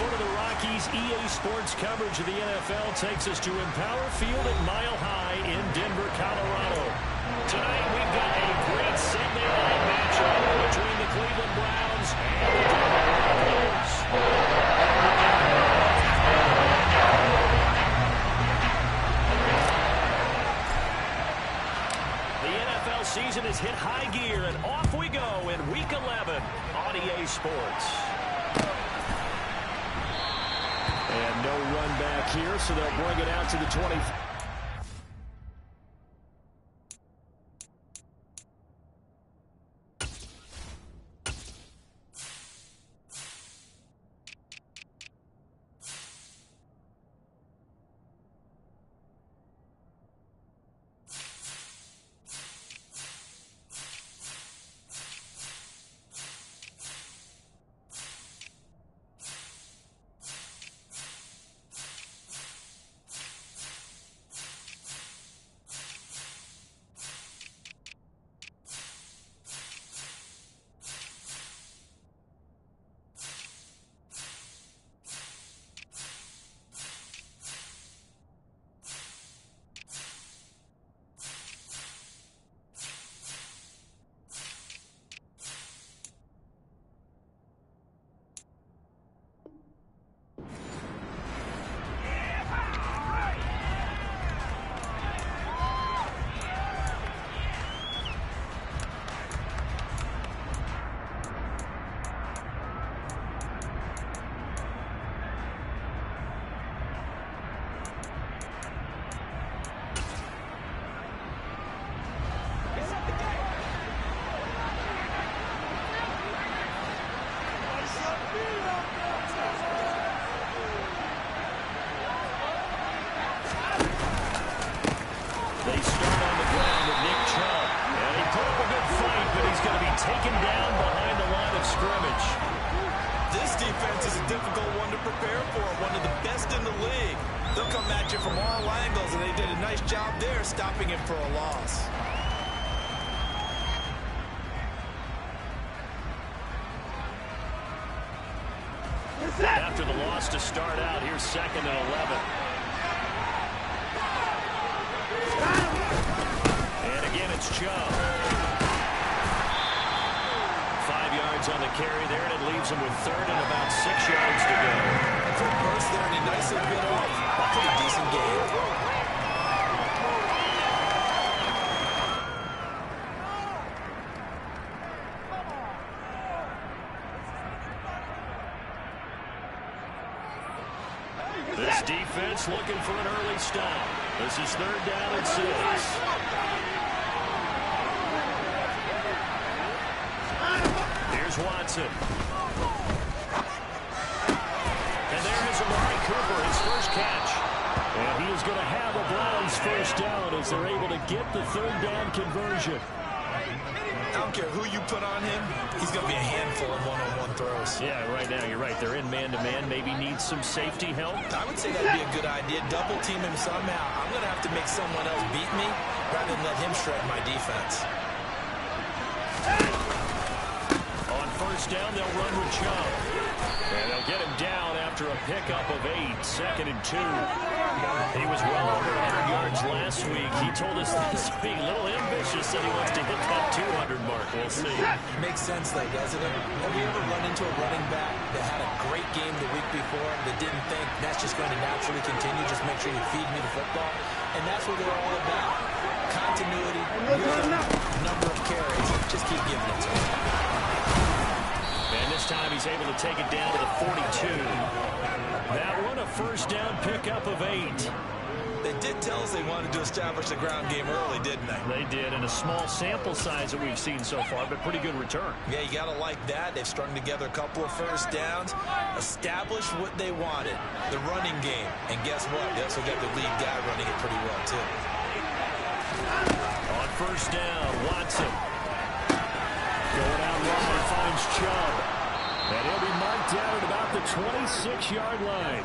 one of the Rockies. EA Sports coverage of the NFL takes us to Empower Field at Mile High in Denver, Colorado. Tonight we've got a great Sunday night matchup between the Cleveland Browns and the Denver Broncos. Season has hit high gear, and off we go in Week 11 on EA Sports. And no run back here, so they'll bring it out to the 20. Taken down behind the line of scrimmage. This defense is a difficult one to prepare for, one of the best in the league. They'll come at you from all angles, and they did a nice job there stopping him for a loss. After the loss to start out, here's 2nd and 11. And again, it's Chubb. 5 yards on the carry there, and it leaves him with 3rd and about 6 yards to go. For a burst there, and he nicely bit off. A pretty decent game. This defense looking for an early stop. This is 3rd down and 6. Watson. And there is Amari Cooper, his first catch. And he is going to have a Browns first down as they're able to get the 3rd down conversion. I don't care who you put on him, he's going to be a handful of one-on-one throws. Yeah, right now you're right. They're in man-to-man, maybe needs some safety help. I would say that would be a good idea. Double team him somehow. I'm going to have to make someone else beat me rather than let him shred my defense. First down, they'll run with Chubb. And they'll get him down after a pickup of 8, 2nd and 2. He was well over 100 yards last week. He told us this week, a little ambitious, that he wants to hit that 200 mark. We'll see. Makes sense, though, doesn't it? Have you ever run into a running back that had a great game the week before that didn't think that's just going to naturally continue? Just make sure you feed me the football. And that's what they're all about. Continuity, number of carries. Just keep giving it to him. And this time he's able to take it down to the 42. That one, a first down pickup of 8. They did tell us they wanted to establish the ground game early, didn't they? They did, and a small sample size that we've seen so far, but pretty good return. Yeah, you got to like that. They've strung together a couple of first downs, established what they wanted, the running game. And guess what? They also got the lead guy running it pretty well, too. On first down, Watson. Going out long, finds Chubb. And he'll be marked down at about the 26-yard line.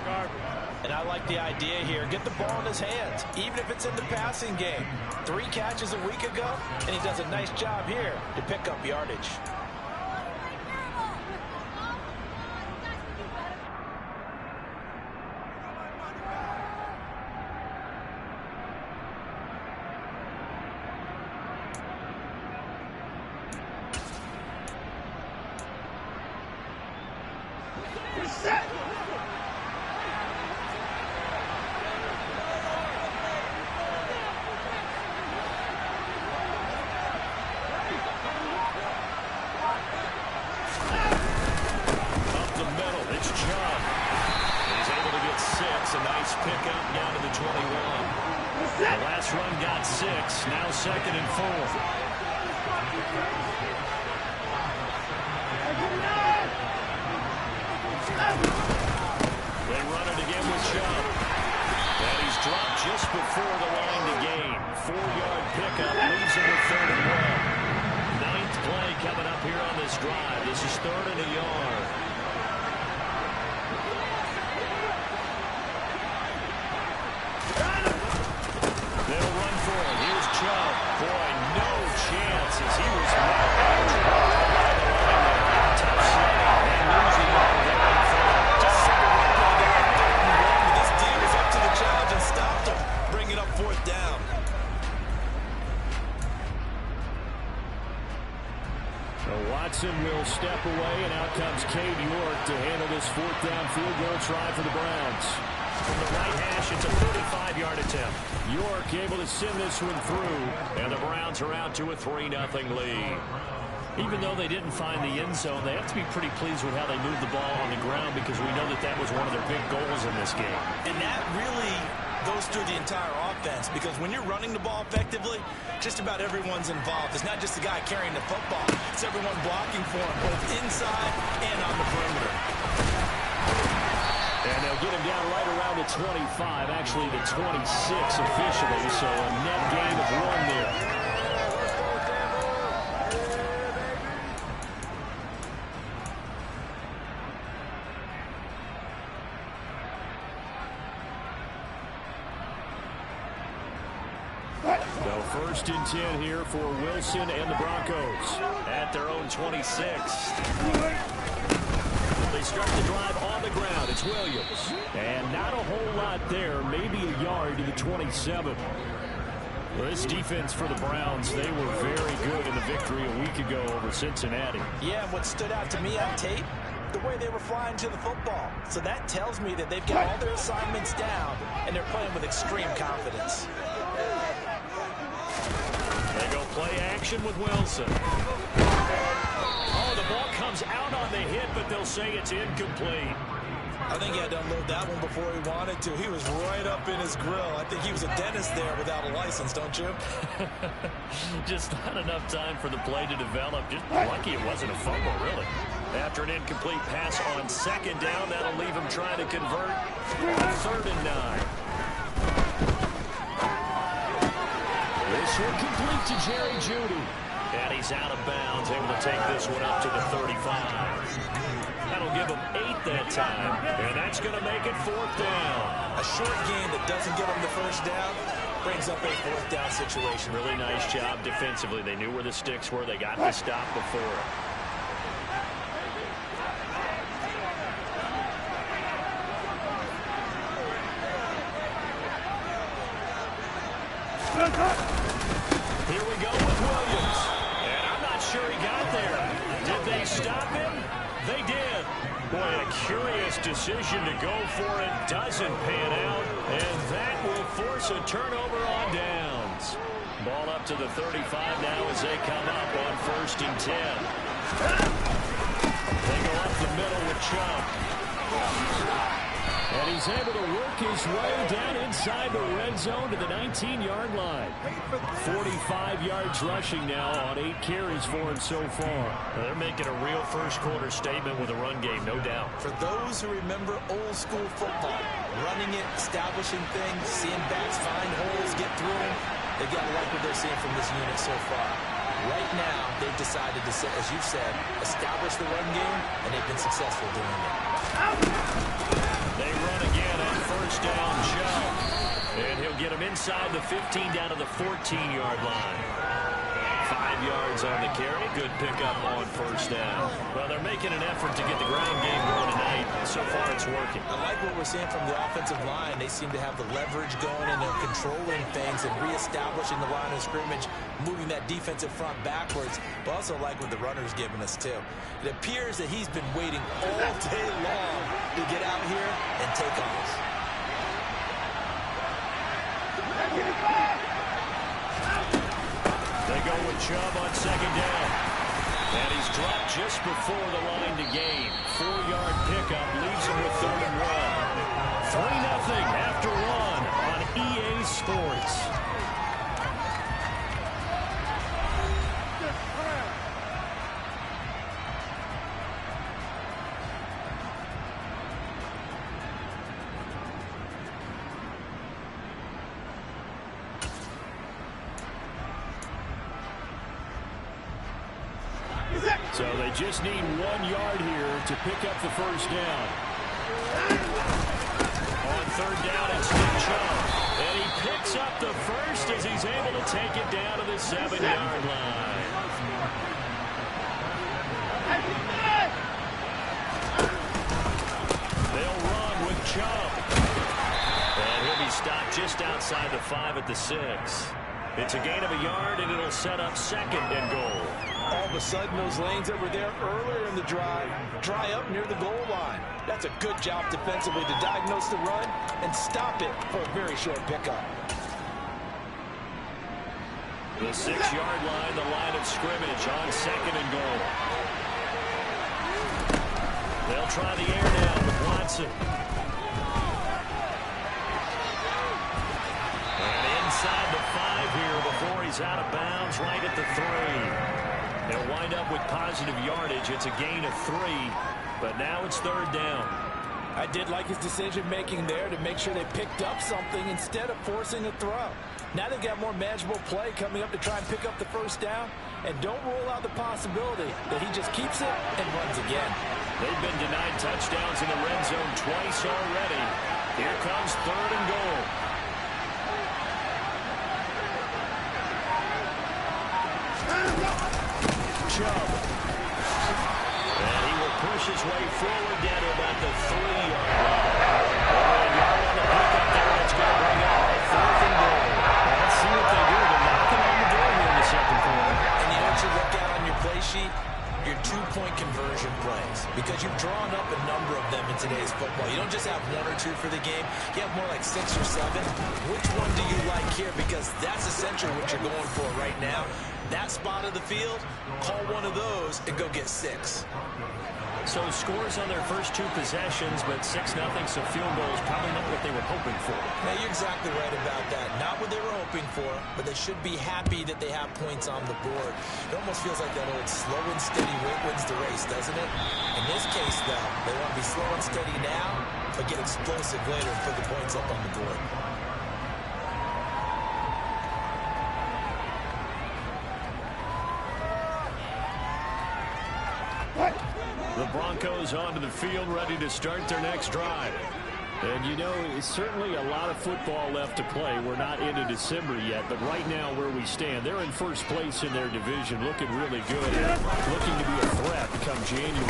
And I like the idea here. Get the ball in his hands, even if it's in the passing game. 3 catches a week ago, and he does a nice job here to pick up yardage. yards pickup down to the 21. The last run got 6. Now 2nd and 4. They run it again with Chubb. And he's dropped just before the line to gain. 4-yard pickup leaves him with 3rd and 1. 9th play coming up here on this drive. This is 3rd and a yard. They'll run for it. Here's Chubb. Boy, no chance as he was tough shot. And losing all there in front. Just this team was up to the challenge and stopped him, bringing up 4th down. So Watson will step away, and out comes Cade York to handle this 4th down field goal try for the Browns. From the right hash, it's a 35-yard attempt. York able to send this one through, and the Browns are out to a 3-0 lead. Even though they didn't find the end zone, they have to be pretty pleased with how they moved the ball on the ground because we know that that was one of their big goals in this game. And that really goes through the entire offense because when you're running the ball effectively, just about everyone's involved. It's not just the guy carrying the football. It's everyone blocking for him, both inside and on the perimeter. And they'll get him down right around the 25, actually the 26 officially, so a net gain of 1 there. So 1st and 10 here for Wilson and the Broncos at their own 26. They start the drive on the ground. It's Williams. And not a whole lot there. Maybe a yard to the 27. Well, this defense for the Browns, they were very good in the victory a week ago over Cincinnati. Yeah, what stood out to me on tape, the way they were flying to the football. So that tells me that they've got all their assignments down, and they're playing with extreme confidence. They go play action with Wilson. Oh, the ball comes out on the hit, but they'll say it's incomplete. I think he had to unload that one before he wanted to. He was right up in his grill. I think he was a dentist there without a license, don't you? Just not enough time for the play to develop. Just lucky it wasn't a fumble, really. After an incomplete pass on 2nd down, that'll leave him trying to convert 3rd and 9. This one complete to Jerry Jeudy. And he's out of bounds, able to take this one up to the 35. That'll give him 8 that time, and that's going to make it 4th down. A short game that doesn't get him the 1st down brings up a 4th down situation. Really nice job defensively. They knew where the sticks were. They got the stop before it. Here we go with Williams. And I'm not sure he got there. Did they stop him? They did. Boy, a curious decision to go for it. Doesn't pan out. And that will force a turnover on downs. Ball up to the 35 now as they come up on 1st and 10. They go up the middle with Chubb. And he's able to work his way down inside the red zone to the 19-yard line. 45 yards rushing now on 8 carries for him so far. They're making a real first-quarter statement with a run game, no doubt. For those who remember old-school football, running it, establishing things, seeing backs find holes, get through them, they've got to like what they're seeing from this unit so far. Right now, they've decided to, as you said, establish the run game, and they've been successful doing it. They run again on 1st down, Chubb. And he'll get him inside the 15 down to the 14-yard line. 5 yards on the carry. Good pickup on 1st down. Well, they're making an effort to get the ground game going tonight. So far, it's working. I like what we're seeing from the offensive line. They seem to have the leverage going, and they're controlling things and reestablishing the line of scrimmage, moving that defensive front backwards. But also like what the runner's giving us, too. It appears that he's been waiting all day long to get out here and take off. They go with Chubb on 2nd down. And he's dropped just before the line to gain. 4-yard pickup leaves him with 3rd and 1. 3-0 after So they just need 1 yard here to pick up the first down. On third down, it's Nick Chubb. And he picks up the first as he's able to take it down to the 7-yard line. They'll run with Chubb. And he'll be stopped just outside the 5 at the 6. It's a gain of a yard, and it'll set up 2nd and goal. All of a sudden, those lanes that were there earlier in the drive dry up near the goal line. That's a good job defensively to diagnose the run and stop it for a very short pickup. The 6-yard line, the line of scrimmage on 2nd and goal. They'll try the air now with Watson. And inside the 5 here before he's out of bounds right at the 3. They'll wind up with positive yardage. It's a gain of 3, but now it's 3rd down. I did like his decision-making there to make sure they picked up something instead of forcing a throw. Now they've got more manageable play coming up to try and pick up the first down, and don't rule out the possibility that he just keeps it and runs again. They've been denied touchdowns in the red zone twice already. Here comes 3rd and goal. Chubb. And he will push his way forward down to about the 3-yard line. A yard on the pickup there. That's going to bring up 4th and goal. Let's see what they do. They're knocking on the door here in the 2nd quarter. And you know what you look at on your play sheet? Your 2-point conversion plays, because you've drawn up a number of them in today's football. You don't just have 1 or 2 for the game. You have more like 6 or 7. Which one do you like here? Because that's essentially what you're going for right now. That spot of the field, call one of those and go get 6. So scores on their first 2 possessions, but 6-0, so field goal is probably not what they were hoping for. Now, you're exactly right about that. Not what they were hoping for, but they should be happy that they have points on the board. It almost feels like that old slow and steady wins the race, doesn't it? In this case, though, they want to be slow and steady now, but get explosive later and put the points up on the board. The Broncos onto the field, ready to start their next drive. And, you know, it's certainly a lot of football left to play. We're not into December yet, but right now where we stand, they're in first place in their division, looking really good, looking to be a threat come January.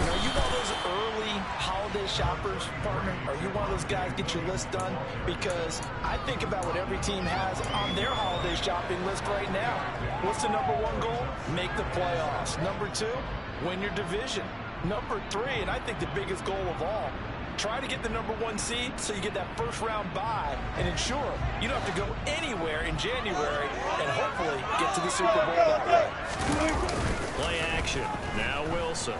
Are you one of those early holiday shoppers, partner? Are you one of those guys get your list done? Because I think about what every team has on their holiday shopping list right now. What's the number 1 goal? Make the playoffs. Number 2, win your division. Number 3, and I think the biggest goal of all, try to get the number 1 seed so you get that first-round bye and ensure you don't have to go anywhere in January and hopefully get to the Super Bowl that way. Play action. Now Wilson.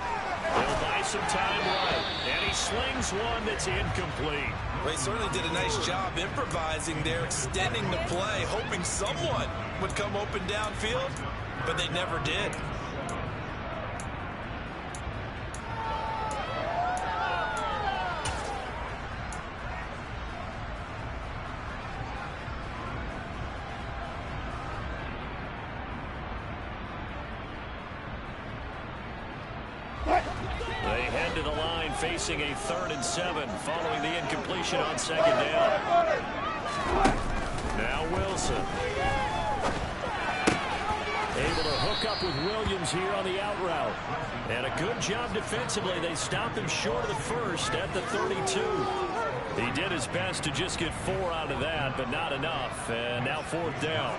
He'll buy some time right, and he slings one that's incomplete. Well, he certainly did a nice job improvising there, extending the play, hoping someone would come open downfield, but they never did. They head to the line facing a 3rd and 7 following the incompletion on 2nd down. Now Wilson. Able to hook up with Williams here on the out route. And a good job defensively. They stop him short of the first at the 32. He did his best to just get 4 out of that, but not enough. And now 4th down.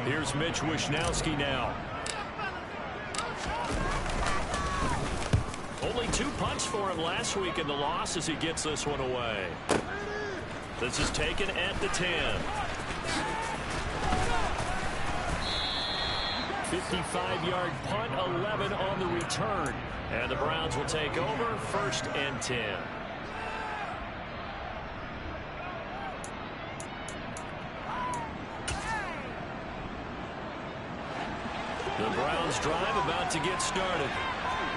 Here's Mitch Wishnowski now. Only 2 punts for him last week in the loss as he gets this one away. This is taken at the 10. 55-yard punt, 11 on the return. And the Browns will take over 1st and 10. The Browns drive about to get started.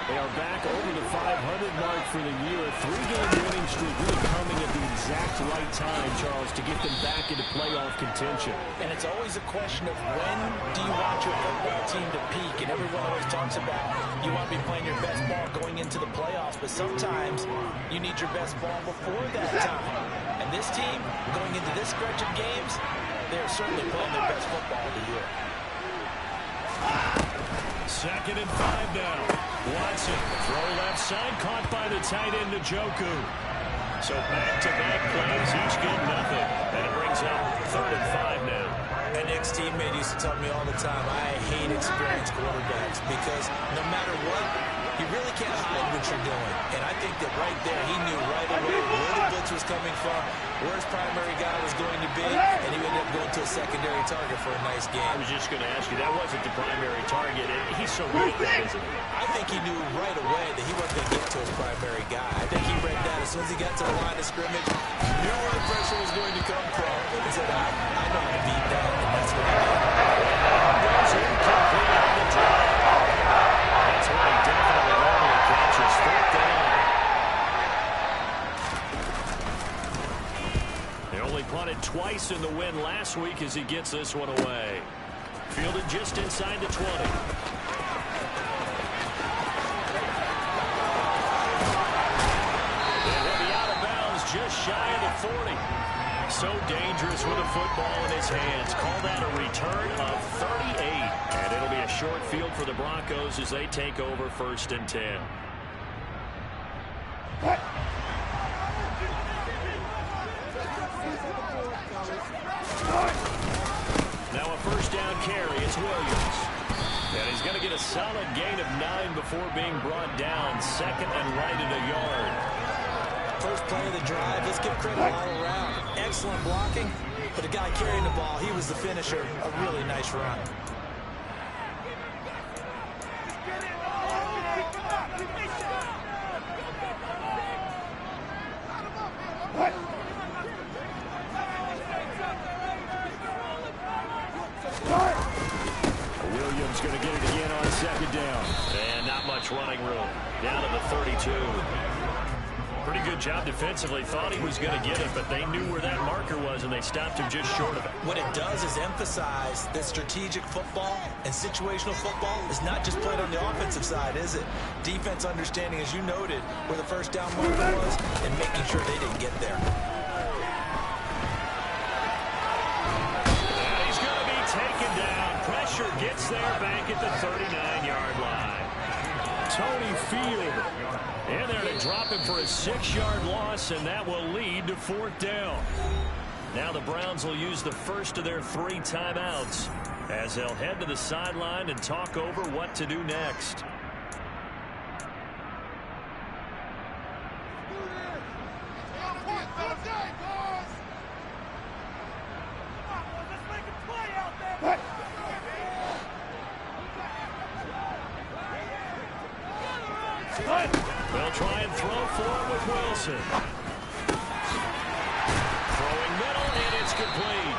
They are back over the 500 mark for the year. A 3-game winning streak really coming at the exact right time, Charles, to get them back into playoff contention. And it's always a question of when do you want your football team to peak? And everyone always talks about you want to be playing your best ball going into the playoffs, but sometimes you need your best ball before that time. And this team, going into this stretch of games, they're certainly playing their best football of the year. 2nd and 5 now. Watson, throw left side, caught by the tight end Njoku. So back-to-back plays, each get nothing. And it brings up 3rd and 5 now. An ex-teammate used to tell me all the time, I hate experienced quarterbacks because no matter what, you really can't hide what you're doing. And I think that right there, he knew right away where the blitz was coming from, where his primary guy was going to be, and he ended up going to a secondary target for a nice game. I was just going to ask you, that wasn't the primary target. He's so good at that, isn't he? I think he knew right away that he wasn't going to get to his primary guy. I think he read that as soon as he got to the line of scrimmage, knew where the pressure was going to come from, and said, I know how to beat that, and that's what he did. Goes incomplete on the drive. That's what he definitely normally catches. 4th down. They only punted twice in the win last week as he gets this one away. Fielded just inside the 20. Just shy of the 40. So dangerous with a football in his hands. Call that a return of 38. And it'll be a short field for the Broncos as they take over 1st and 10. Now a 1st down carry. It's Williams. And he's going to get a solid gain of 9 before being brought down. 2nd and right at a yard. First play of the drive, let's give credit all around. Excellent blocking, but the guy carrying the ball, he was the finisher. A really nice run. Williams going to get it again on 2nd down. And not much running room. Down to the 32. Pretty good job defensively. Thought he was going to get it, but they knew where that marker was, and they stopped him just short of it. What it does is emphasize that strategic football and situational football is not just played on the offensive side, is it? Defense understanding, as you noted, where the 1st down marker was and making sure they didn't get there. And he's going to be taken down. Pressure gets there back at the 39-yard line. Tony Field. And they're going to drop him for a 6-yard loss, and that will lead to 4th down. Now the Browns will use the first of their 3 timeouts as they'll head to the sideline and talk over what to do next. They'll try and throw for it with Wilson. Throwing middle, and it's complete.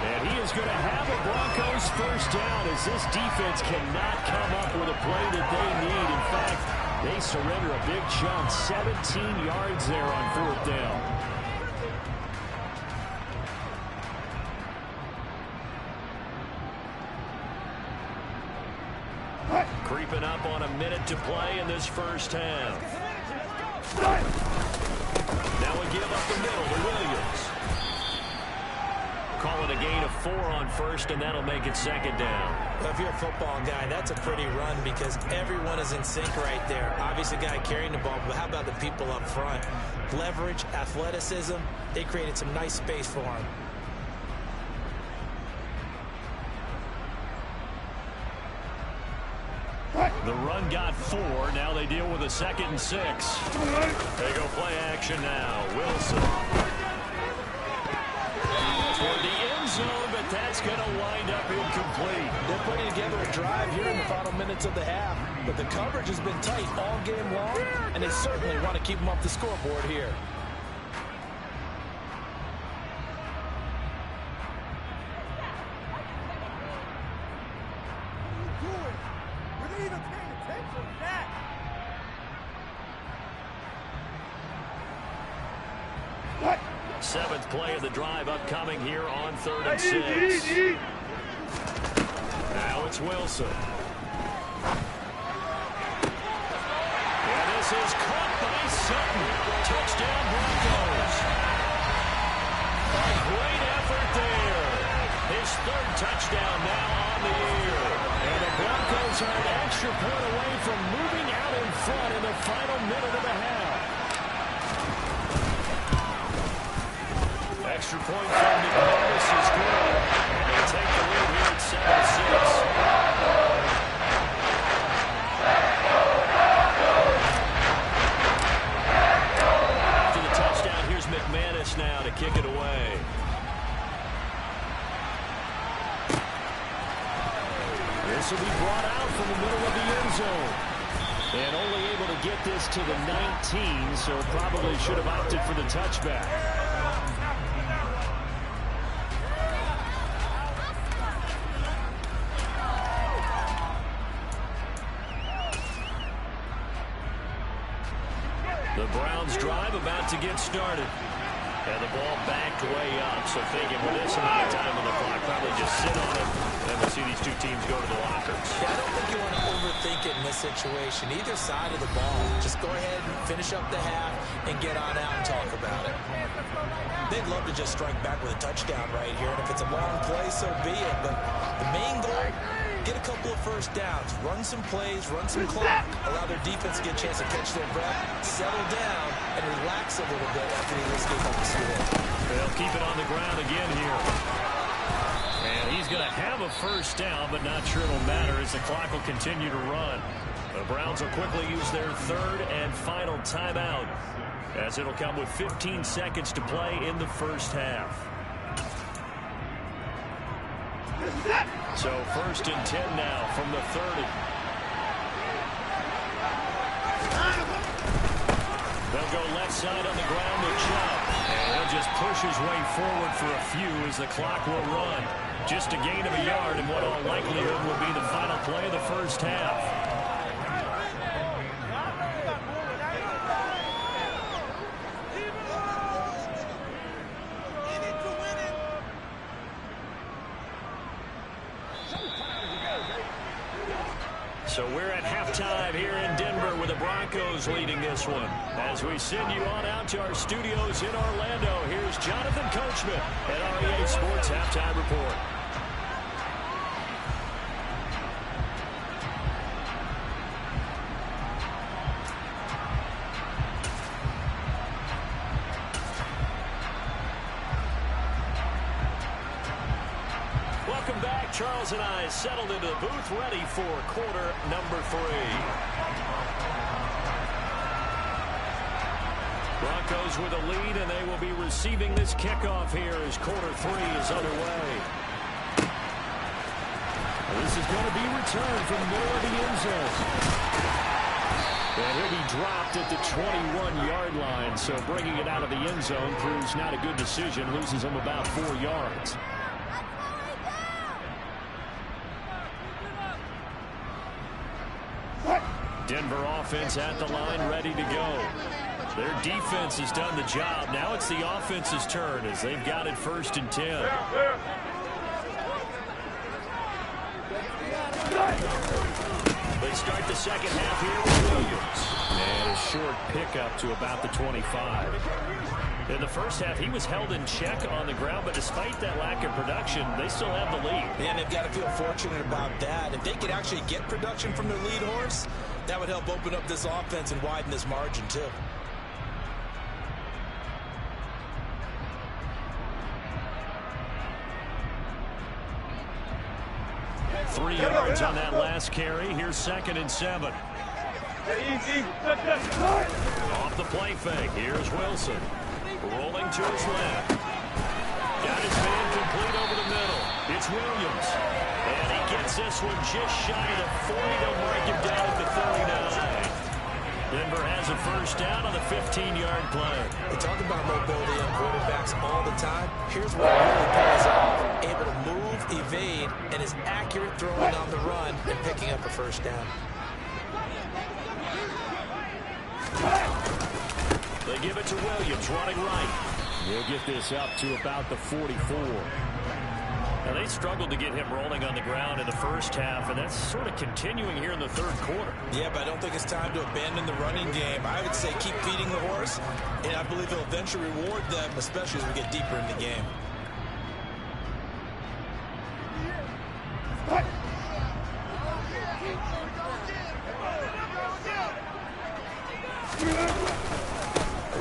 And he is going to have a Broncos 1st down as this defense cannot come up with a play that they need. In fact, they surrender a big chunk, 17 yards there on 4th down. Creeping up on a minute to play in this 1st half. Now we give up the middle to Williams. Call it a gain of 4 on 1st, and that'll make it 2nd down. Well, if you're a football guy, that's a pretty run because everyone is in sync right there. Obviously, guy carrying the ball, but how about the people up front? Leverage, athleticism, they created some nice space for him. The run got 4. Now they deal with a 2nd and 6. They go play action now. Wilson. Toward the end zone, but that's going to wind up incomplete. They're putting together a drive here in the final minutes of the half, but the coverage has been tight all game long, and they certainly want to keep them off the scoreboard here. 7th play of the drive upcoming here on 3rd and 6. Now it's Wilson. And this is caught by Sutton. Touchdown Broncos. A great effort there. His 3rd touchdown now on the year. And the Broncos are an extra point away from moving out in front in the final minute of the half. Extra point from McManus is good. And they take the lead here at 7-6. After the touchdown, here's McManus now to kick it away. This will be brought out from the middle of the end zone. And only able to get this to the 19, so probably should have opted for the touchback. The Browns drive about to get started. And the ball backed way up, so thinking with this amount of time on the clock, probably just sit on it, and we'll see these two teams go to the lockers. Yeah, I don't think you want to overthink it in this situation. Either side of the ball. Just go ahead and finish up the half and get on out and talk about it. They'd love to just strike back with a touchdown right here, and if it's a long play, so be it. But the main goal, get a couple of first downs, run some plays, run some clock, allow their defense to get a chance to catch their breath, settle down, and relax a little bit after they escape up the score. They'll keep it on the ground again here. And he's going to have a first down, but not sure it'll matter as the clock will continue to run. The Browns will quickly use their 3rd and final timeout, as it'll come with 15 seconds to play in the first half. So 1st and 10 now from the 30. They'll go left side on the ground with Chubb. And he'll just push his way forward for a few as the clock will run. Just a gain of a yard in what all likelihood will be the final play of the first half. So we're at halftime here in Denver with the Broncos leading this one. As we send you on out to our studios in Orlando, here's Jonathan Coachman at REA Sports Halftime Report. Welcome back. Charles and I settled into the booth, ready for quarter number 3. Broncos with a lead, and they will be receiving this kickoff here as quarter 3 is underway. This is going to be returned from the middle of the end zone. And he'll be dropped at the 21-yard line, so bringing it out of the end zone proves not a good decision, loses him about 4 yards. Denver offense at the line, ready to go. Their defense has done the job. Now it's the offense's turn as they've got it 1st and 10. They start the second half here with Williams. And a short pickup to about the 25. In the first half, he was held in check on the ground, but despite that lack of production, they still have the lead. And they've got to feel fortunate about that. If they could actually get production from their lead horse, that would help open up this offense and widen this margin, too. Three yards on that last carry. Here's 2nd and 7. Off the play fake. Here's Wilson. Rolling to his left. Got his man complete over the middle. It's Williams. And he gets this one just shy of the 40 to mark him down at the 39. Denver has a first down on the 15-yard play. We talk about mobility on quarterbacks all the time. Here's what really pays off. Able to move, evade, and is accurate throwing on the run and picking up a first down. They give it to Williams, running right. He'll get this up to about the 44. Now, they struggled to get him rolling on the ground in the first half, and that's sort of continuing here in the third quarter. Yeah, but I don't think it's time to abandon the running game. I would say keep feeding the horse, and I believe he'll eventually reward them, especially as we get deeper in the game.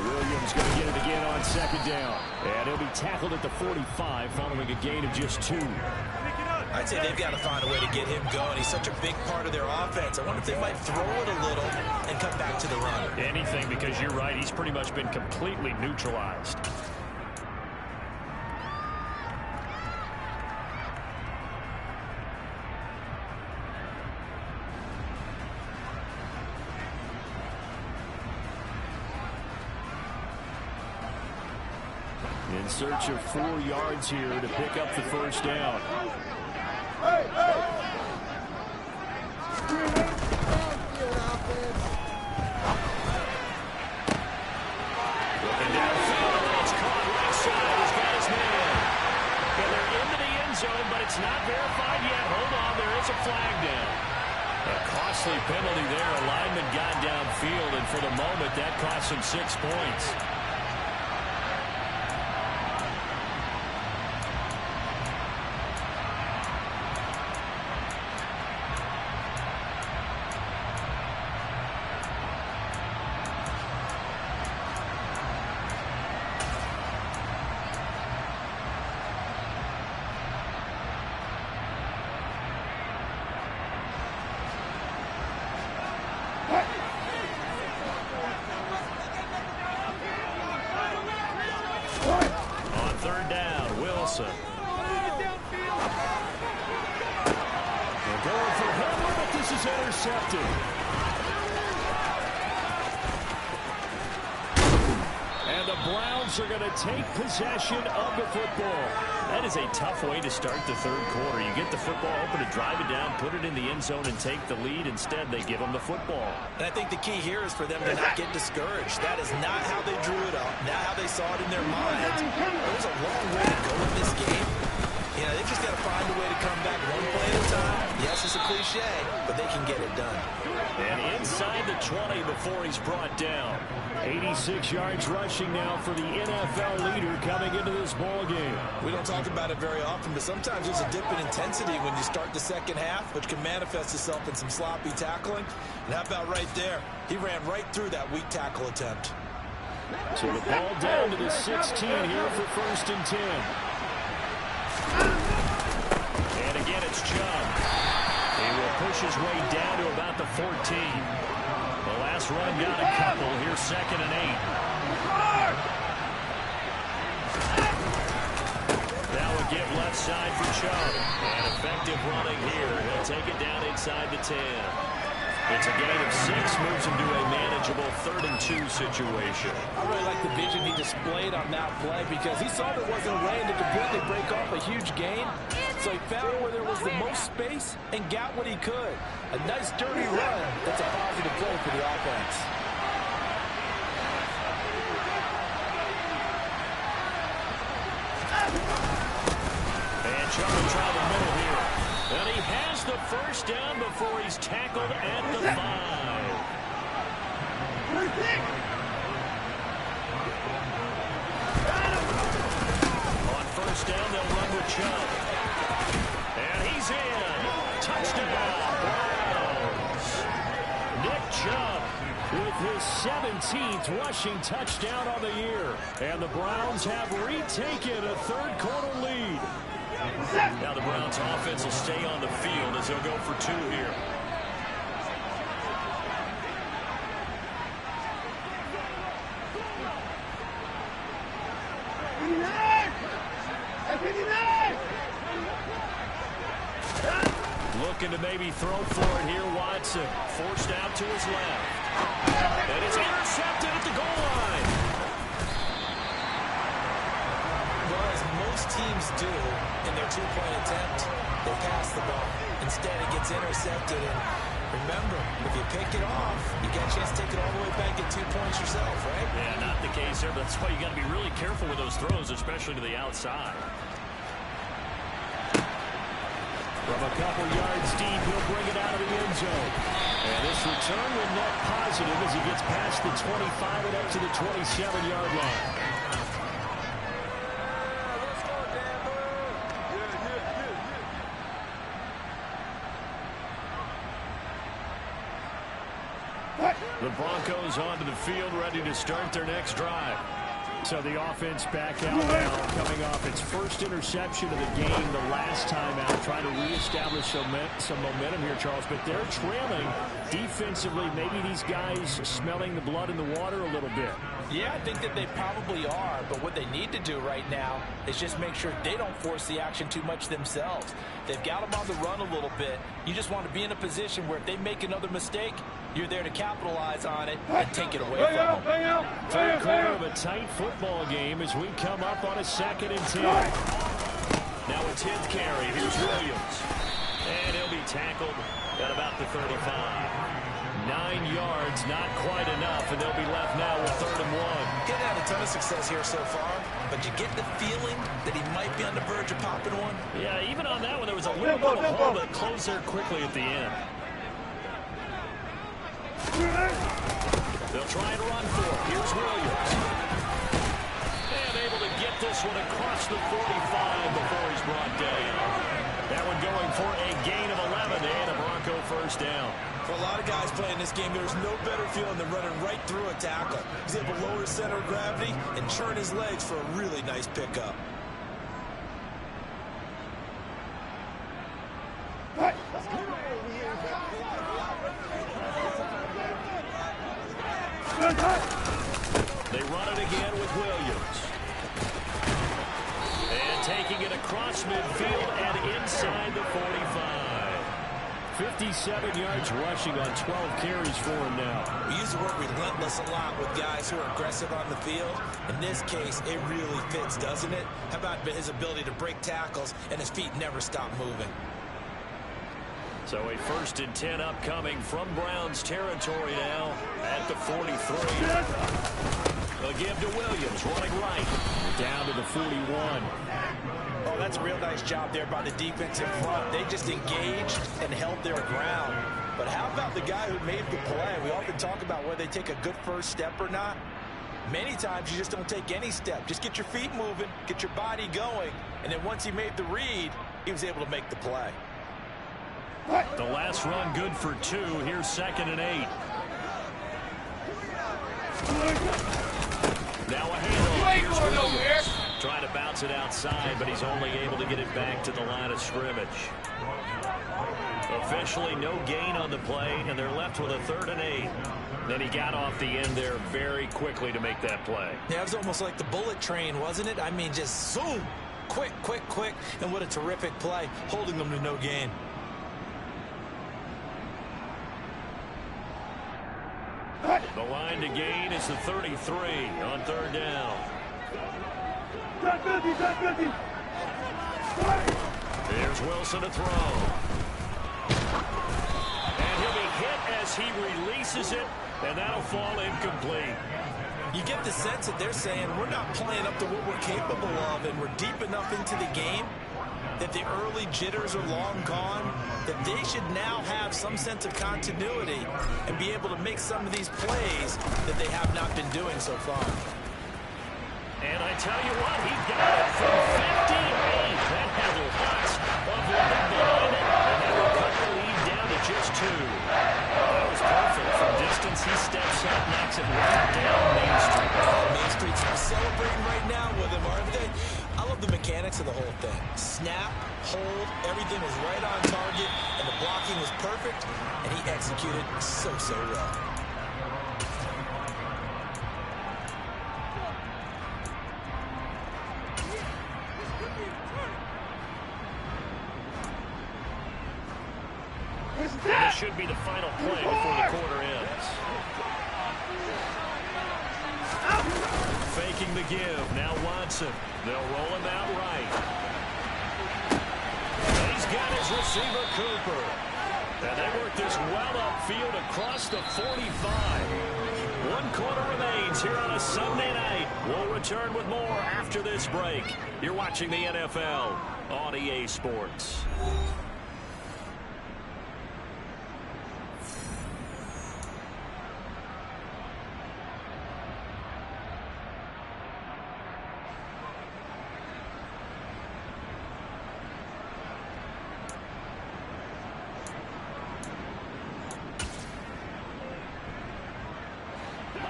Williams going to get it again on second down. And he'll be tackled at the 45 following a gain of just 2. I'd say they've got to find a way to get him going. He's such a big part of their offense. I wonder if they might throw it a little and come back to the run. Anything, because you're right. He's pretty much been completely neutralized. In search of 4 yards here to pick up the first down. Hey, hey. Looking downfield, and it's caught right side. He's got his man. And they're into the end zone, but it's not verified yet. Hold on, there is a flag down. A costly penalty there. A lineman got downfield, and for the moment, that cost him 6 points. Intercepted. And the Browns are going to take possession of the football. That is a tough way to start the third quarter. You get the football open to drive it down, put it in the end zone, and take the lead. Instead, they give them the football. And I think the key here is for them to not get discouraged. That is not how they drew it up, not how they saw it in their minds. There's a long way to go in this game. You know, they've just got to find a way to come back one play at a time. Yes, it's a cliche, but they can get it done. And inside the 20 before he's brought down. 86 yards rushing now for the NFL leader coming into this ball game. We don't talk about it very often, but sometimes there's a dip in intensity when you start the second half, which can manifest itself in some sloppy tackling. And how about right there? He ran right through that weak tackle attempt. So the ball down to the 16 here for 1st and 10. And again, it's Chubb. He will push his way down to about the 14. The last run got a couple. Here's 2nd and 8. Now a give left side for Chubb. And effective running here. He'll take it down inside the 10. It's a gain of 6, moves him to a manageable 3rd and 2 situation. I really like the vision he displayed on that play because he saw there wasn't a lane to completely break off a huge gain. So he found where there was the most space and got what he could. A nice dirty run. That's a positive play for the offense. And Chubb will try the middle here. And he has the first down before he's tackled at the 5. On 1st down, they'll run with Chubb. And he's in. Touchdown, Browns. Nick Chubb with his 17th rushing touchdown on the year. And the Browns have retaken a third quarter lead. Now the Browns offense will stay on the field as they'll go for 2 here. Looking to maybe throw for it here, Watson. Forced out to his left. And it's intercepted at the goal line. Well, as most teams do in their 2-point attempt, they pass the ball. Instead, it gets intercepted. And Remember, if you pick it off, you get a chance to take it all the way back, get 2 points yourself, right? Yeah, not the case there, but that's why you got to be really careful with those throws, especially to the outside. From a couple yards deep, he'll bring it out of the end zone. And this return will net positive as he gets past the 25 and up to the 27-yard line. The Broncos onto the field, ready to start their next drive. So the offense back out now, coming off its first interception of the game the last time out, trying to reestablish some momentum here, Charles. But they're trailing defensively. Maybe these guys smelling the blood in the water a little bit. Yeah, I think that they probably are. But what they need to do right now is just make sure they don't force the action too much themselves. They've got them on the run a little bit. You just want to be in a position where if they make another mistake, you're there to capitalize on it and take it away from them. Third quarter of a tight football game as we come up on a 2nd and 10. Now a 10th carry. Here's Williams. And he'll be tackled at about the 35. 9 yards, not quite enough, and they'll be left now with 3rd and 1. Getting had a ton of success here so far, but you get the feeling that he might be on the verge of popping one. Yeah, even on that one, there was a little bit of a hole that closed there quickly at the end. They'll try and run for it. Here's Williams. And able to get this one across the 45 before he's brought down. That one going for a gain of 11 and a Bronco first down. For a lot of guys playing this game, there's no better feeling than running right through a tackle. He's able to lower his center of gravity and churn his legs for a really nice pickup. They run it again with Williams. And taking it across midfield and inside the 45. 57 yards rushing on 12 carries for him now. We use the word relentless a lot with guys who are aggressive on the field. In this case, it really fits, doesn't it? How about his ability to break tackles and his feet never stop moving? So a 1st and 10 upcoming from Browns territory now at the 43. They'll give to Williams, running right, down to the 41. Oh, that's a real nice job there by the defense in front. They just engaged and held their ground. But how about the guy who made the play? We often talk about whether they take a good first step or not. Many times you just don't take any step. Just get your feet moving, get your body going, and then once he made the read, he was able to make the play. The last run good for 2. Here's 2nd and 8. Now a handoff. Here's Williams. Trying to bounce it outside, but he's only able to get it back to the line of scrimmage. Officially no gain on the play, and they're left with a 3rd and 8. Then he got off the end there very quickly to make that play. Yeah, it was almost like the bullet train, wasn't it? I mean, just zoom. Quick, quick, quick. And what a terrific play, holding them to no gain. The line to gain is the 33 on 3rd down. Here's Wilson to throw. And he'll be hit as he releases it, and that'll fall incomplete. You get the sense that they're saying we're not playing up to what we're capable of, and we're deep enough into the game that the early jitters are long gone, that they should now have some sense of continuity and be able to make some of these plays that they have not been doing so far. And I tell you what, he got it from 58. That had lots of leg behind it, and they will cut the lead down to just 2. That was perfect. From distance, he steps up, knocks it right down Main Street. Main Street's celebrating right now with him, aren't they? I love the mechanics of the whole thing. Snap, hold, everything was right on target, and the blocking was perfect, and he executed so well. This should be the final play before the quarter ends. Faking the give. Now Watson. They'll roll him out right. He's got his receiver, Cooper. And they work this well upfield across the 45. 1 quarter remains here on a Sunday night. We'll return with more after this break. You're watching the NFL on EA Sports.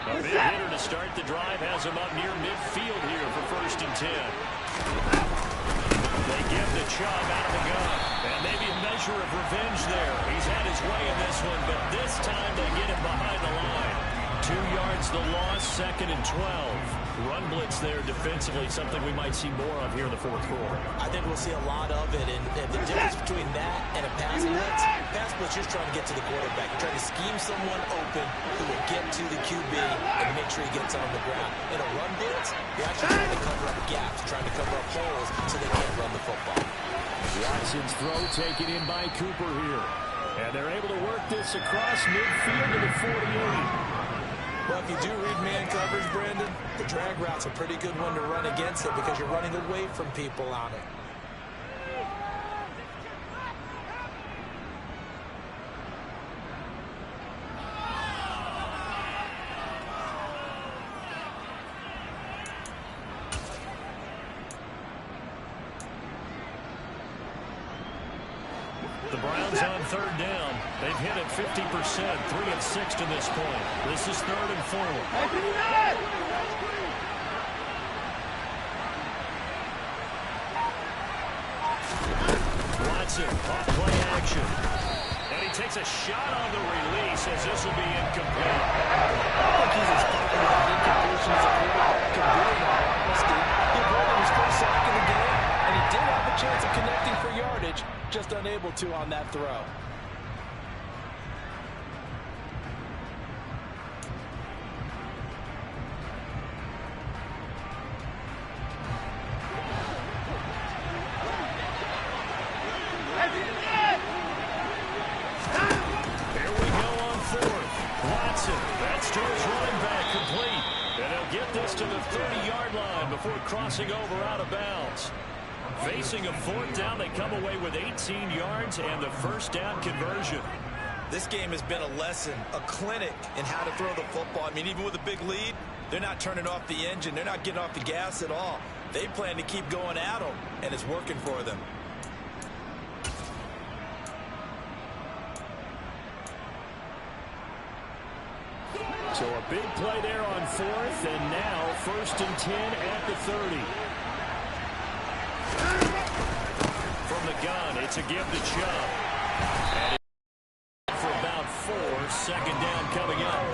A big hitter to start the drive has him up near midfield here for 1st and 10. They give the Chubb out of the gun. And maybe a measure of revenge there. He's had his way in this one, but this time they get him behind the line. 2 yards the loss, 2nd and 12. Run blitz there defensively, something we might see more of here in the 4th quarter. I think we'll see a lot of it, and the difference between that and a pass blitz just trying to get to the quarterback. You're trying to scheme someone open who will get to the QB and make sure he gets on the ground. In a run blitz, you're actually trying to cover up gaps, trying to cover up holes so they can't run the football. Watson's throw taken in by Cooper here. And they're able to work this across midfield to the 48. Well, if you do read man coverage, Brandon, the drag route's a pretty good one to run against it because you're running away from people on it. The Browns on 3rd down. They've hit it 50%, 3 of 6 to this point. This is 3rd and 4. Watson, off play action. And he takes a shot on the release as this will be incomplete. I think he's as confident about incompletion as a quarterback can be in all honesty. He broke his first sack in the game, and he did have a chance of connecting for yardage, just unable to on that throw. Here we go on 4th. Watson, that's to his running back, complete. And he'll get this to the 30-yard line before crossing over out of bounds. Facing a 4th down, they come away with 18 yards and the 1st down conversion. This game has been a lesson, a clinic in how to throw the football. I mean, even with a big lead, they're not turning off the engine. They're not getting off the gas at all. They plan to keep going at them, and it's working for them. So a big play there on 4th, and now 1st and 10 at the 30. From the gun, it's a give to Chubb. And for about 4, 2nd down coming up.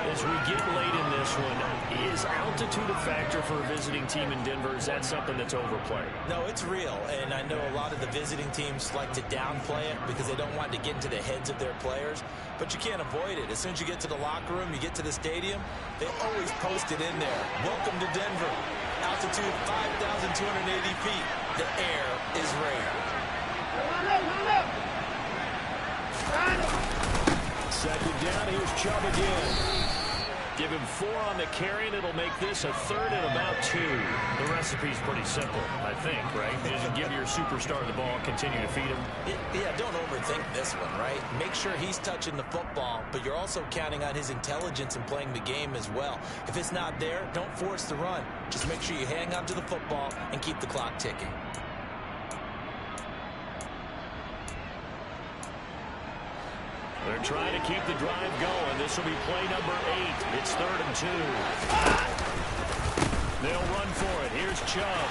As we get late in this one, is altitude a factor for a visiting team in Denver? Is that something that's overplayed? No, it's real, and I know a lot of the visiting teams like to downplay it because they don't want to get into the heads of their players, but you can't avoid it. As soon as you get to the locker room, you get to the stadium, they always post it in there. Welcome to Denver. Altitude 5,280 feet. The air is rare. 2nd down, here's Chubb again. Give him 4 on the carry, and it'll make this a 3rd and about 2. The recipe's pretty simple, I think, right? Just give your superstar the ball, continue to feed him. Yeah, don't overthink this one, right? Make sure he's touching the football, but you're also counting on his intelligence in playing the game as well. If it's not there, don't force the run. Just make sure you hang on to the football and keep the clock ticking. They're trying to keep the drive going. This will be play number 8. It's 3rd and 2. They'll run for it. Here's Chubb.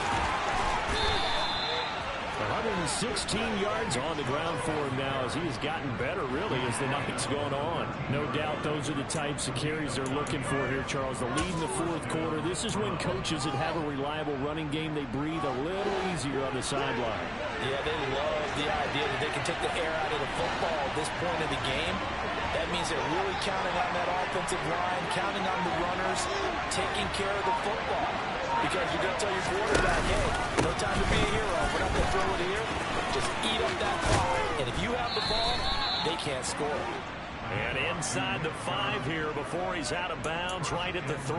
116 yards on the ground for him now as he has gotten better, really, as the night's gone on. No doubt those are the types of carries they're looking for here, Charles. The lead in the 4th quarter. This is when coaches that have a reliable running game, they breathe a little easier on the sideline. Yeah, they love the idea that they can take the air out of the football at this point of the game. That means they're really counting on that offensive line, counting on the runners, taking care of the football. Because you're going to tell your quarterback, hey, no time to be a hero. We're not going to throw it here. Just eat up that clock. And if you have the ball, they can't score. And inside the 5 here before he's out of bounds, right at the 3.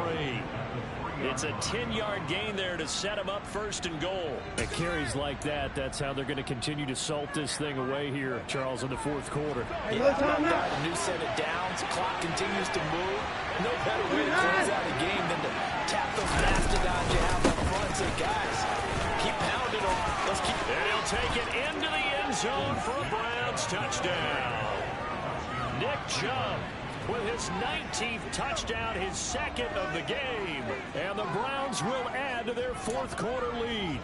It's a 10-yard gain there to set him up 1st and goal. At carries like that, that's how they're going to continue to salt this thing away here, Charles, in the 4th quarter. Yeah, a new set of downs. Clock continues to move. No better way to close out a game than to tap those mastodons you have up front and say, guys, keep pounding them. Let's keep. And he'll take it into the end zone for a Browns touchdown. Nick Chubb with his 19th touchdown, his 2nd of the game. And the Browns will add to their 4th quarter lead.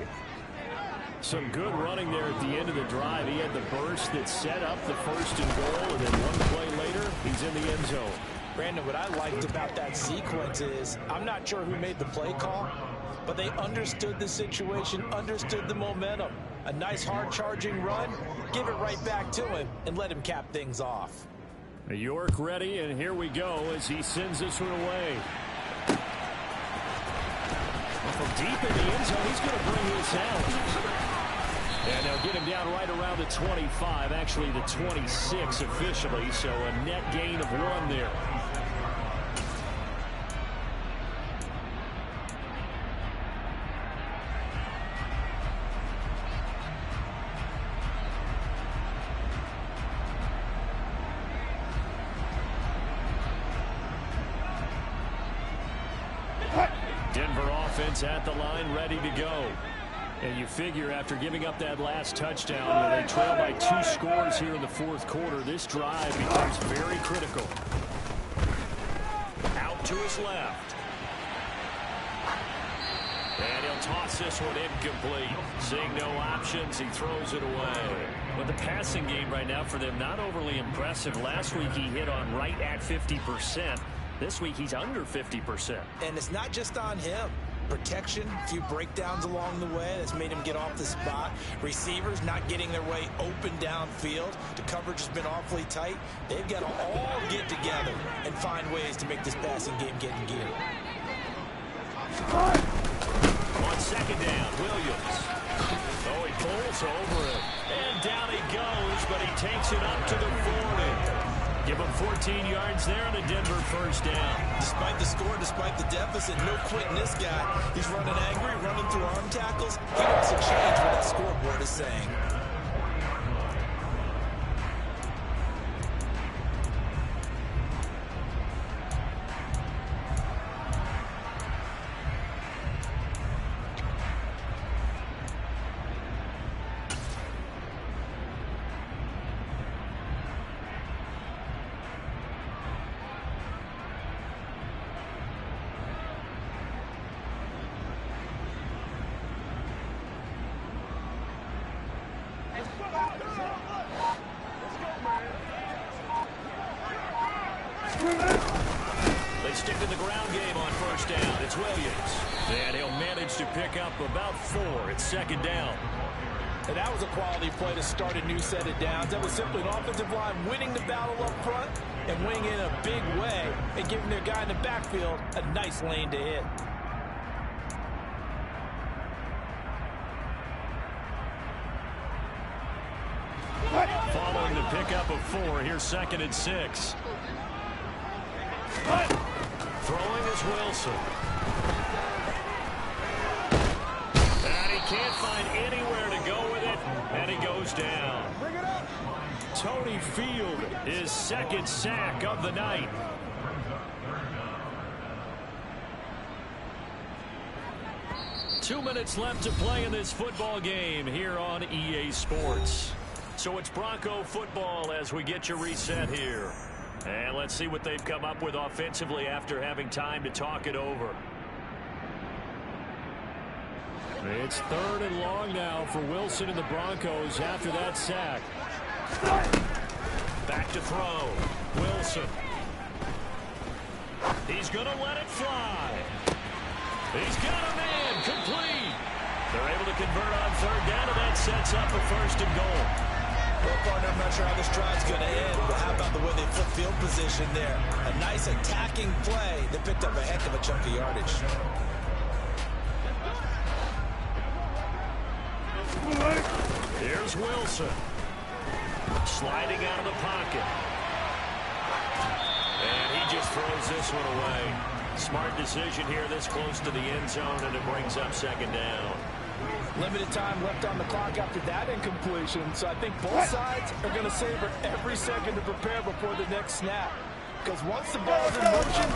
Some good running there at the end of the drive. He had the burst that set up the 1st and goal, and then one play later, he's in the end zone. Brandon, what I liked about that sequence is I'm not sure who made the play call, but they understood the situation, understood the momentum. A nice hard-charging run, give it right back to him, and let him cap things off. York ready, and here we go as he sends this one away. From deep in the end zone, he's going to bring his out. And they'll get him down right around the 25, actually the 26 officially, so a net gain of 1 there. Denver offense at the line, ready to go. And you figure after giving up that last touchdown, they trail by 2 scores here in the 4th quarter. This drive becomes very critical. Out to his left. And he'll toss this one incomplete. Seeing no options, he throws it away. But the passing game right now for them, not overly impressive. Last week he hit on right at 50%. This week he's under 50%. And it's not just on him. Protection, a few breakdowns along the way that's made him get off the spot. Receivers not getting their way open downfield. The coverage has been awfully tight. They've got to all get together and find ways to make this passing game get in gear. On 2nd down, Williams. Oh, he pulls over it. And down he goes, but he takes it up to the 40. Give him 14 yards there and a Denver 1st down. Despite the score, despite the deficit, no quitting this guy. He's running angry, running through arm tackles. He wants to change what that scoreboard is saying. They stick to the ground game on 1st down. It's Williams. And he'll manage to pick up about 4. It's 2nd down. And that was a quality play to start a new set of downs. That was simply an offensive line winning the battle up front and winning in a big way and giving their guy in the backfield a nice lane to hit. Following the pickup of 4, here's 2nd and 6. Throwing is Wilson. And he can't find anywhere to go with it, and he goes down. Tony Field, his 2nd sack of the night. Two minutes left to play in this football game here on EA Sports. So it's Bronco football as we get you reset here. And let's see what they've come up with offensively after having time to talk it over. It's 3rd and long now for Wilson and the Broncos after that sack. Back to throw. Wilson. He's going to let it fly. He's got a man complete. They're able to convert on 3rd down, and that sets up a 1st and goal. Well, partner, I'm not sure how this drive's going to end, but how about the way they flip field position there? A nice attacking play that picked up a heck of a chunk of yardage. Here's Wilson. Sliding out of the pocket. And he just throws this one away. Smart decision here this close to the end zone, and it brings up second down. Limited time left on the clock after that incompletion, so I think both sides are going to savor every second to prepare before the next snap. Because once the ball's in motion,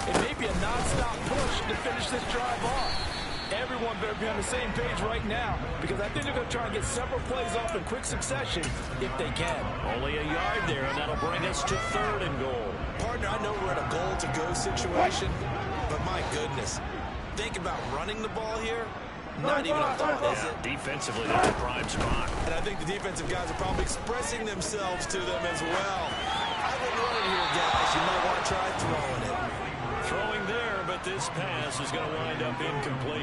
it may be a non-stop push to finish this drive off. Everyone better be on the same page right now, because I think they're going to try and get several plays off in quick succession if they can. Only a yard there, and that'll bring us to 3rd and goal. Partner, I know we're in a goal-to-go situation, but my goodness, think about running the ball here. Not even a thought, is it? Defensively, that's a prime spot. And I think the defensive guys are probably expressing themselves to them as well. I wouldn't run it here, guys. You might want to try throwing it. Throwing there, but this pass is going to wind up incomplete.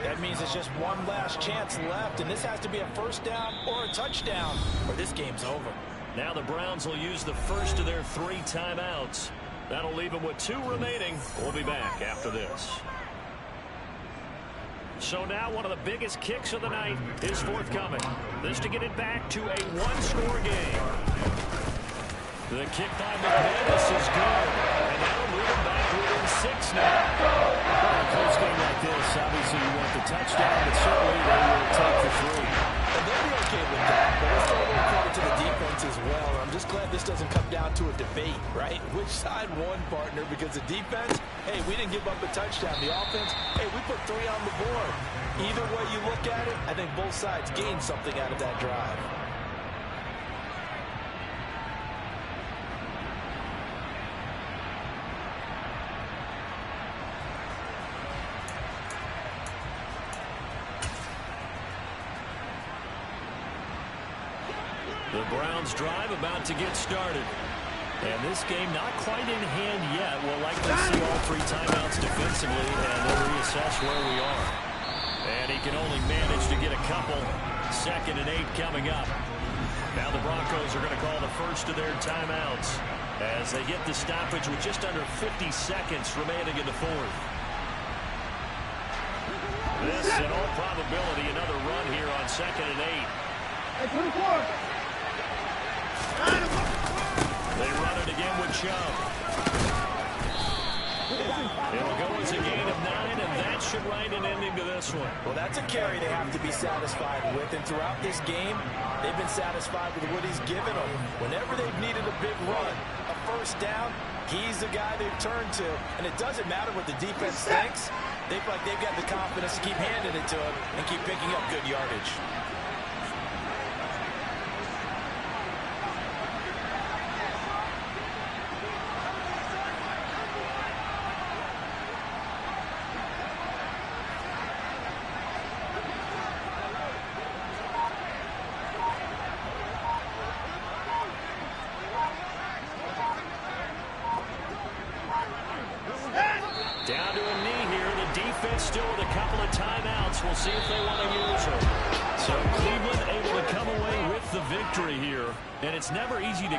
That means it's just one last chance left, and this has to be a first down or a touchdown, or this game's over. Now the Browns will use the first of their 3 timeouts. That'll leave them with 2 remaining. We'll be back after this. So now one of the biggest kicks of the night is forthcoming. This to get it back to a 1-score game. The kick by McManus is good, and that'll move him back within 6 now. In a close game like this, obviously you want the touchdown, but certainly they will take the 3. And they'll be okay with that, but let's throw a little credit to the defense as well. I'm just glad this doesn't come down to a debate, right? Which side won, partner? Because the defense, hey, we didn't give up a touchdown. The offense, hey, we put 3 on the board. Either way you look at it, I think both sides gained something out of that drive. The Browns drive about to get started. And this game not quite in hand yet. We'll likely see all 3 timeouts defensively, and they'll reassess where we are. And he can only manage to get a couple. 2nd and 8 coming up. Now the Broncos are going to call the first of their timeouts as they get the stoppage with just under 50 seconds remaining in the 4th. This, in all probability, another run here on 2nd and 8. They run it again with Chubb. It'll go as a gain of 9, and that should write an ending to this one. Well, that's a carry they have to be satisfied with, and throughout this game, they've been satisfied with what he's given them. Whenever they've needed a big run, a first down, he's the guy they've turned to, and it doesn't matter what the defense thinks. They feel like they've got the confidence to keep handing it to him and keep picking up good yardage. Down to a knee here. The defense still with a couple of timeouts. We'll see if they want to use them. So Cleveland able to come away with the victory here. And it's never easy to